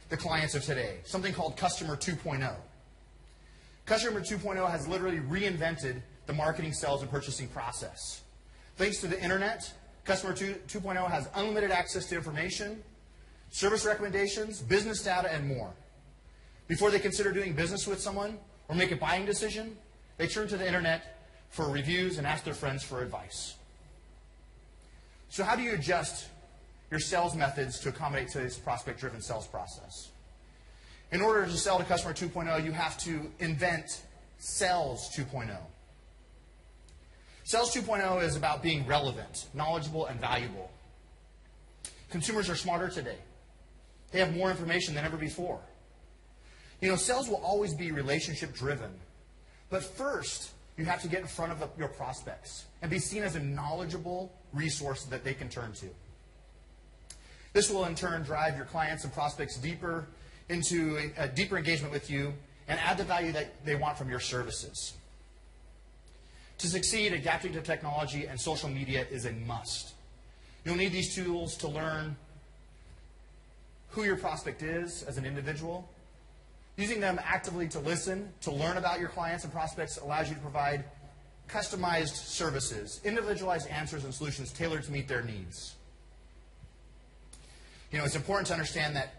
the clients of today, something called Customer 2.0. Customer 2.0 has literally reinvented the marketing, sales, and purchasing process. Thanks to the internet, Customer 2.0 has unlimited access to information, service recommendations, business data, and more. Before they consider doing business with someone or make a buying decision, they turn to the internet for reviews and ask their friends for advice. So how do you adjust your sales methods to accommodate today's prospect-driven sales process? In order to sell to Customer 2.0, you have to invent Sales 2.0. Sales 2.0 is about being relevant, knowledgeable, and valuable. Consumers are smarter today. They have more information than ever before. You know, sales will always be relationship-driven. But first, you have to get in front of your prospects and be seen as a knowledgeable resource that they can turn to. This will, in turn, drive your clients and prospects deeper into a deeper engagement with you and add the value that they want from your services. To succeed, adapting to technology and social media is a must. You'll need these tools to learn who your prospect is as an individual. Using them actively to listen, to learn about your clients and prospects allows you to provide customized services, individualized answers and solutions tailored to meet their needs. You know, it's important to understand that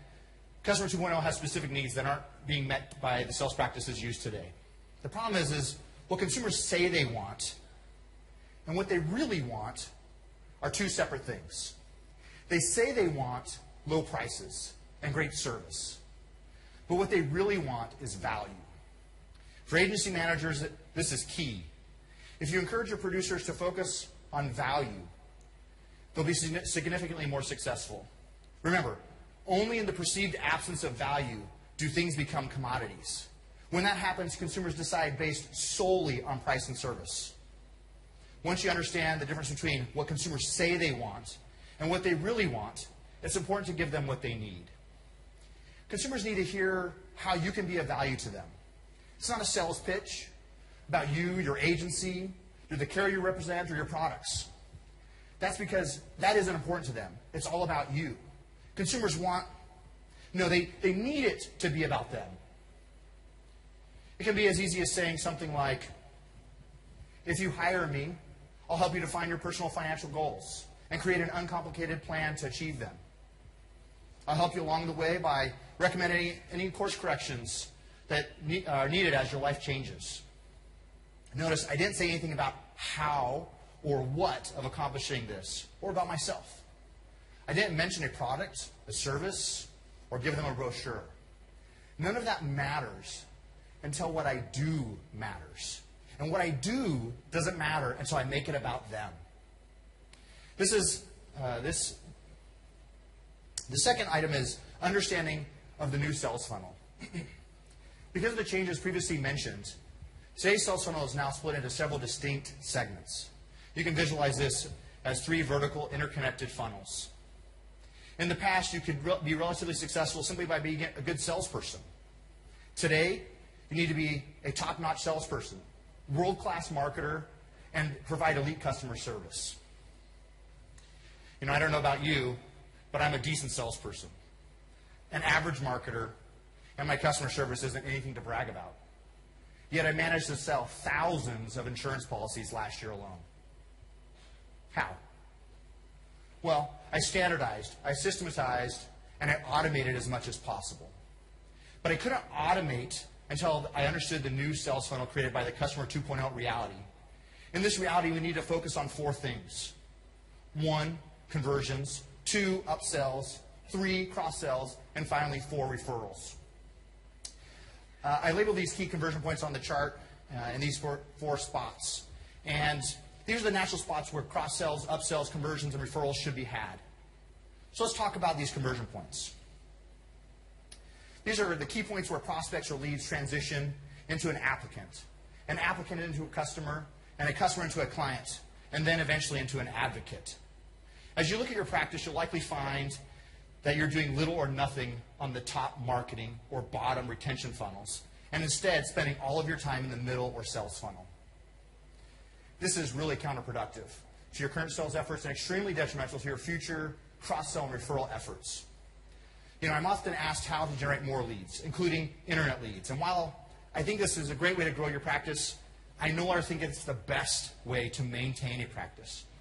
Customer 2.0 has specific needs that aren't being met by the sales practices used today. The problem is what consumers say they want and what they really want are two separate things. They say they want low prices and great service, but what they really want is value. For agency managers, this is key. If you encourage your producers to focus on value, they'll be significantly more successful. Remember, only in the perceived absence of value do things become commodities. When that happens, consumers decide based solely on price and service. Once you understand the difference between what consumers say they want and what they really want, it's important to give them what they need. Consumers need to hear how you can be of value to them. It's not a sales pitch about you, your agency, or the carrier you represent, or your products. That's because that isn't important to them. It's all about you. Consumers want, they need it to be about them. It can be as easy as saying something like, if you hire me, I'll help you define your personal financial goals and create an uncomplicated plan to achieve them. I'll help you along the way by recommending any course corrections that are needed as your life changes. Notice I didn't say anything about how or what of accomplishing this, or about myself. I didn't mention a product, a service, or give them a brochure. None of that matters until what I do matters. And what I do doesn't matter until I make it about them. The second item is understanding of the new sales funnel. Because of the changes previously mentioned, today's sales funnel is now split into several distinct segments. You can visualize this as 3 vertical interconnected funnels. In the past, you could be relatively successful simply by being a good salesperson. Today, you need to be a top-notch salesperson, world-class marketer, and provide elite customer service. I don't know about you, but I'm a decent salesperson, an average marketer, and my customer service isn't anything to brag about. Yet I managed to sell thousands of insurance policies last year alone. How? Well, I standardized, I systematized, and I automated as much as possible. But I couldn't automate until I understood the new sales funnel created by the Customer 2.0 reality. In this reality, we need to focus on 4 things. 1, conversions. 2, upsells. 3, cross-sells. And finally, 4, referrals. I labeled these key conversion points on the chart in these 4 spots. And these are the natural spots where cross-sells, upsells, conversions, and referrals should be had. So let's talk about these conversion points. These are the key points where prospects or leads transition into an applicant into a customer, and a customer into a client, and then eventually into an advocate. As you look at your practice, you'll likely find that you're doing little or nothing on the top marketing or bottom retention funnels, and instead spending all of your time in the middle or sales funnel. This is really counterproductive to your current sales efforts and extremely detrimental to your future cross-sell and referral efforts. I'm often asked how to generate more leads, including internet leads. And while I think this is a great way to grow your practice, I no longer think it's the best way to maintain a practice.